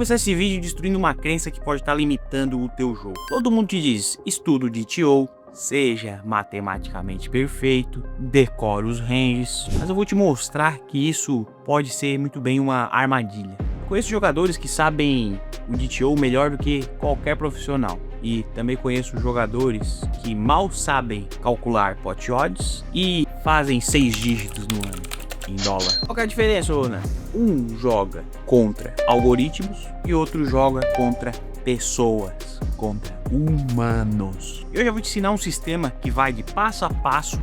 começar esse vídeo destruindo uma crença que pode estar limitando o teu jogo. Todo mundo te diz, estudo de TO, seja matematicamente perfeito, decore os ranges, mas eu vou te mostrar que isso pode ser muito bem uma armadilha. Eu conheço jogadores que sabem o DTO melhor do que qualquer profissional. E também conheço jogadores que mal sabem calcular pot odds e fazem 6 dígitos no ano em dólar. Qual que é a diferença, Ana? Um joga contra algoritmos e outro joga contra pessoas, contra humanos. Eu já vou te ensinar um sistema que vai de passo a passo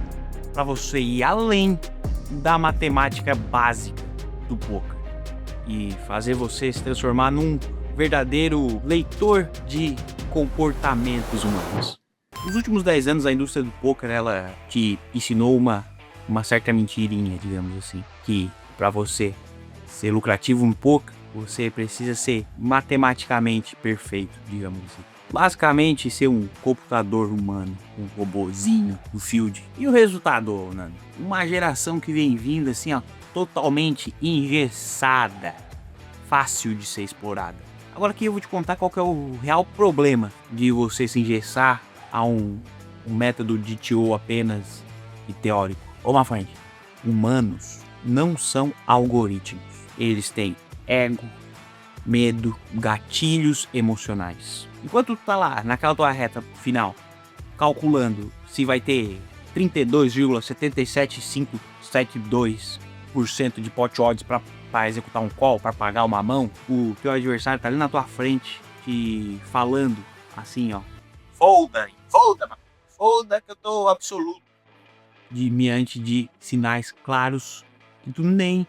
para você ir além da matemática básica do poker e fazer você se transformar num verdadeiro leitor de comportamentos humanos. Nos últimos 10 anos a indústria do poker ela te ensinou uma certa mentirinha, digamos assim, que para você ser lucrativo no poker, você precisa ser matematicamente perfeito, digamos assim. Basicamente ser um computador humano, um robozinho do field. E o resultado, Nando? Uma geração que vem vindo assim, ó, totalmente engessada, fácil de ser explorada. Agora aqui eu vou te contar qual que é o real problema de você se engessar a um método de TO apenas e teórico. Ô, my friend, humanos não são algoritmos. Eles têm ego, medo, gatilhos emocionais. Enquanto tu tá lá naquela tua reta final, calculando se vai ter 32,77572% de pot odds para executar um call, para pagar uma mão, o teu adversário tá ali na tua frente te falando assim, ó, folda que eu tô absoluto, diante de sinais claros que tu nem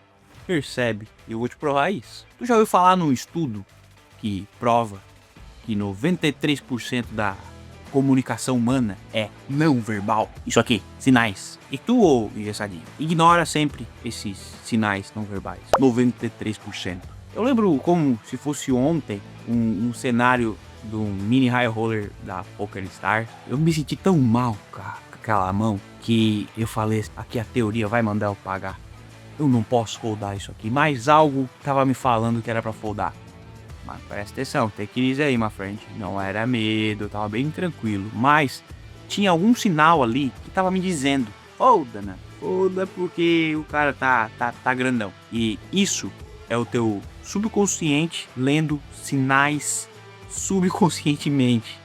percebe. Eu vou te provar isso. Tu já ouviu falar num estudo que prova que 93% da comunicação humana é não verbal? Isso aqui, sinais. E tu, ô engessadinho, ignora sempre esses sinais não verbais. 93%. Eu lembro como se fosse ontem um cenário do mini high roller da PokerStars. Eu me senti tão mal, cara, com aquela mão, que eu falei, aqui a teoria vai mandar eu pagar. Eu não posso foldar isso aqui. Mas algo tava me falando que era pra foldar. Mas presta atenção, tem crise aí, my friend. Não era medo, eu tava bem tranquilo. Mas tinha algum sinal ali que tava me dizendo, folda, né? Folda porque o cara tá grandão. E isso é o teu subconsciente lendo sinais subconscientemente.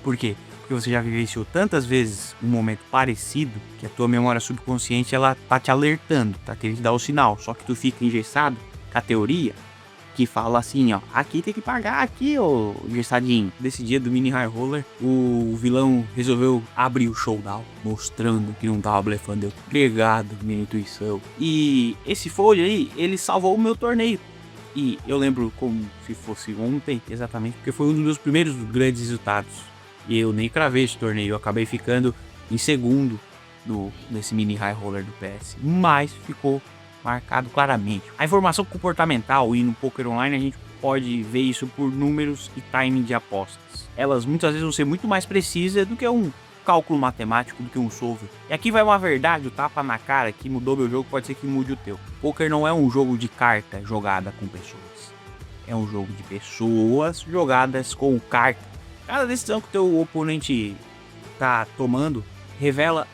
Por quê? Porque você já vivenciou tantas vezes um momento parecido que a tua memória subconsciente ela tá te alertando, tá querendo te dar o sinal. Só que tu fica engessado com a teoria que fala assim, ó, aqui tem que pagar aqui, ô engessadinho. Desse dia do mini high roller, o vilão resolveu abrir o showdown, mostrando que não tava blefando. Eu obrigado, minha intuição. E esse fold aí, ele salvou o meu torneio. E eu lembro como se fosse ontem, exatamente, porque foi um dos meus primeiros grandes resultados. E eu nem cravei esse torneio, eu acabei ficando em segundo nesse mini high roller do PS. Mas ficou marcado claramente. A informação comportamental e no poker online a gente pode ver isso por números e timing de apostas. Elas muitas vezes vão ser muito mais precisas do que um cálculo matemático, do que um solver. E aqui vai uma verdade, o tapa na cara que mudou meu jogo pode ser que mude o teu. Poker não é um jogo de carta jogada com pessoas. É um jogo de pessoas jogadas com carta. Cada decisão que o teu oponente tá tomando revela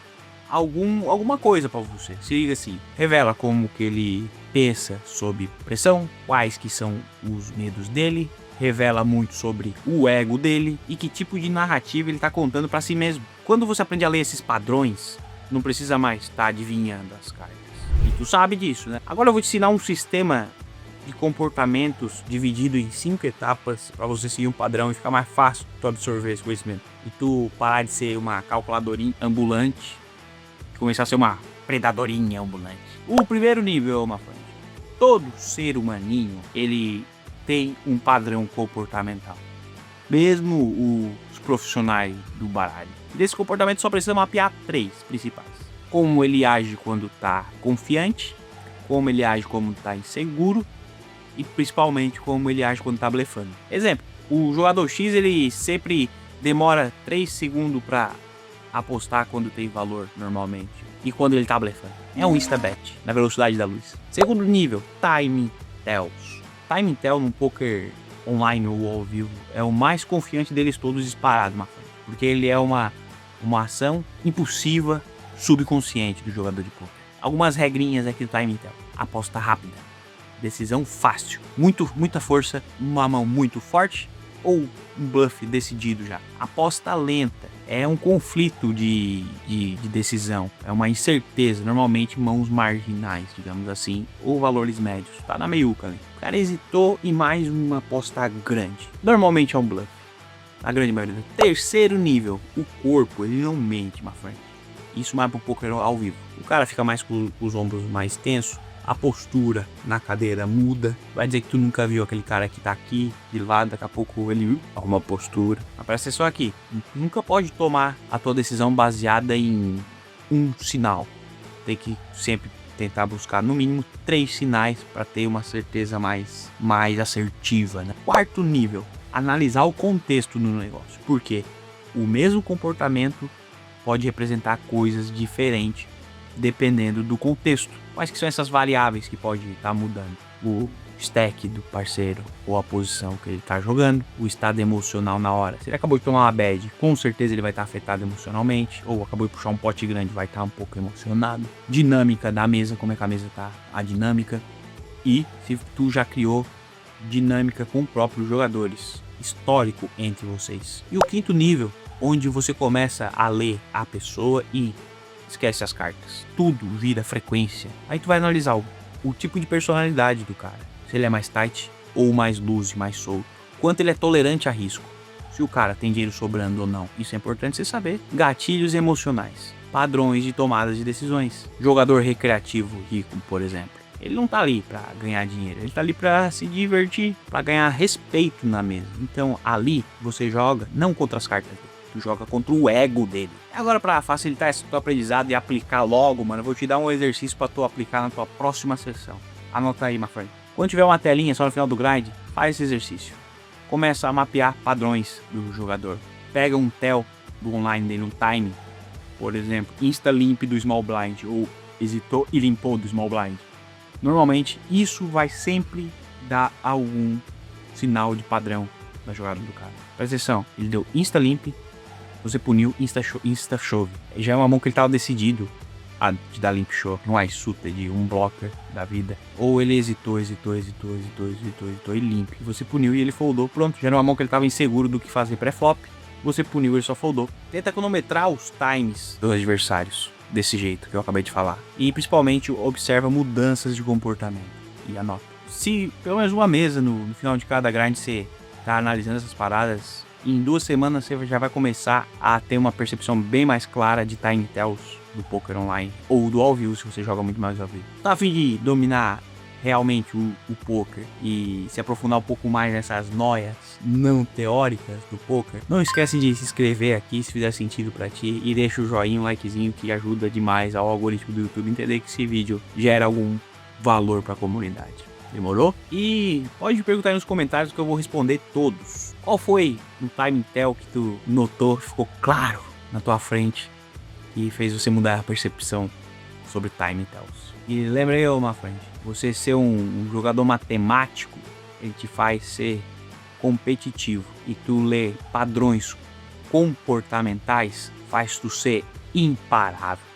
alguma coisa para você. Se liga assim, revela como que ele pensa sob pressão, quais que são os medos dele, revela muito sobre o ego dele e que tipo de narrativa ele tá contando para si mesmo. Quando você aprende a ler esses padrões, não precisa mais estar adivinhando as cartas. E tu sabe disso, né? Agora eu vou te ensinar um sistema de comportamentos dividido em 5 etapas para você seguir um padrão e ficar mais fácil tu absorver esse conhecimento. E tu parar de ser uma calculadorinha ambulante e começar a ser uma predadorinha ambulante. O primeiro nível, my friend. Todo ser humaninho, ele tem um padrão comportamental. Mesmo os profissionais do baralho. Desse comportamento só precisa mapear 3 principais. Como ele age quando tá confiante, como ele age quando tá inseguro e principalmente como ele age quando tá blefando. Exemplo, o jogador X ele sempre demora 3 segundos para apostar quando tem valor normalmente e quando ele tá blefando. É um instabet na velocidade da luz. Segundo nível, timing tells. Timing tell num poker online ou ao vivo, é o mais confiante deles todos disparado, my friend. Porque ele é uma ação impulsiva, subconsciente do jogador de poker. Algumas regrinhas aqui do Time Tell. Aposta rápida. Decisão fácil. Muita força, uma mão muito forte ou um bluff decidido já. Aposta lenta. É um conflito de decisão. É uma incerteza. Normalmente mãos marginais, digamos assim. Ou valores médios. Tá na meiuca ali. O cara hesitou em mais uma aposta grande. Normalmente é um bluff. Na grande maioria. Terceiro nível. O corpo, ele não mente, my friend. Isso mais pro poker ao vivo. O cara fica mais com os ombros mais tensos. A postura na cadeira muda. Vai dizer que tu nunca viu aquele cara que tá aqui de lado, daqui a pouco ele arruma a postura. Mas presta atenção aqui. Nunca pode tomar a tua decisão baseada em um sinal. Tem que sempre tentar buscar no mínimo 3 sinais para ter uma certeza mais assertiva, né? Quarto nível. Analisar o contexto do negócio. Por quê? O mesmo comportamento pode representar coisas diferentes dependendo do contexto. Quais que são essas variáveis que pode estar mudando? O stack do parceiro, ou a posição que ele está jogando, o estado emocional na hora. Se ele acabou de tomar uma bad, com certeza ele vai estar afetado emocionalmente, ou acabou de puxar um pote grande, vai estar um pouco emocionado. Dinâmica da mesa, como é que a mesa está, a dinâmica. E se tu já criou dinâmica com próprios jogadores, histórico entre vocês. E o quinto nível, onde você começa a ler a pessoa e esquece as cartas. Tudo vira frequência. Aí tu vai analisar o tipo de personalidade do cara. Se ele é mais tight ou mais loose, mais solto. Quanto ele é tolerante a risco. Se o cara tem dinheiro sobrando ou não. Isso é importante você saber. Gatilhos emocionais. Padrões de tomadas de decisões. Jogador recreativo rico, por exemplo. Ele não tá ali pra ganhar dinheiro. Ele tá ali pra se divertir. Pra ganhar respeito na mesa. Então ali você joga não contra as cartas dele. Tu joga contra o ego dele. Agora, para facilitar esse teu aprendizado e aplicar logo, mano, eu vou te dar um exercício para tu aplicar na tua próxima sessão. Anota aí, my friend. Quando tiver uma telinha só no final do grind, faz esse exercício. Começa a mapear padrões do jogador. Pega um tell do online dele, um time. Por exemplo, insta limp do small blind ou hesitou e limpou do small blind. Normalmente, isso vai sempre dar algum sinal de padrão da jogada do cara. Presta atenção, ele deu insta limp. Você puniu insta shove. Já é uma mão que ele tava decidido a te dar limp shove. Um ice suited, um blocker da vida. Ou ele hesitou e limp. Você puniu e ele foldou. Pronto, já era uma mão que ele tava inseguro do que fazer pré-flop. Você puniu, ele só foldou. Tenta cronometrar os times dos adversários. Desse jeito que eu acabei de falar. E principalmente observa mudanças de comportamento. E anota. Se pelo menos uma mesa no final de cada grind você tá analisando essas paradas, em 2 semanas você já vai começar a ter uma percepção bem mais clara de time tells do poker online ou do ao vivo, se você joga muito mais ao vivo. Tá a fim de dominar realmente o poker e se aprofundar um pouco mais nessas noias não teóricas do poker? Não esquece de se inscrever aqui se fizer sentido pra ti e deixa o joinha, um likezinho que ajuda demais ao algoritmo do YouTube entender que esse vídeo gera algum valor pra comunidade. Demorou? E pode perguntar aí nos comentários que eu vou responder todos. Qual foi um time tell que tu notou, ficou claro na tua frente e fez você mudar a percepção sobre time tells? E lembra aí, my friend, você ser um jogador matemático, ele te faz ser competitivo. E tu ler padrões comportamentais faz tu ser imparável.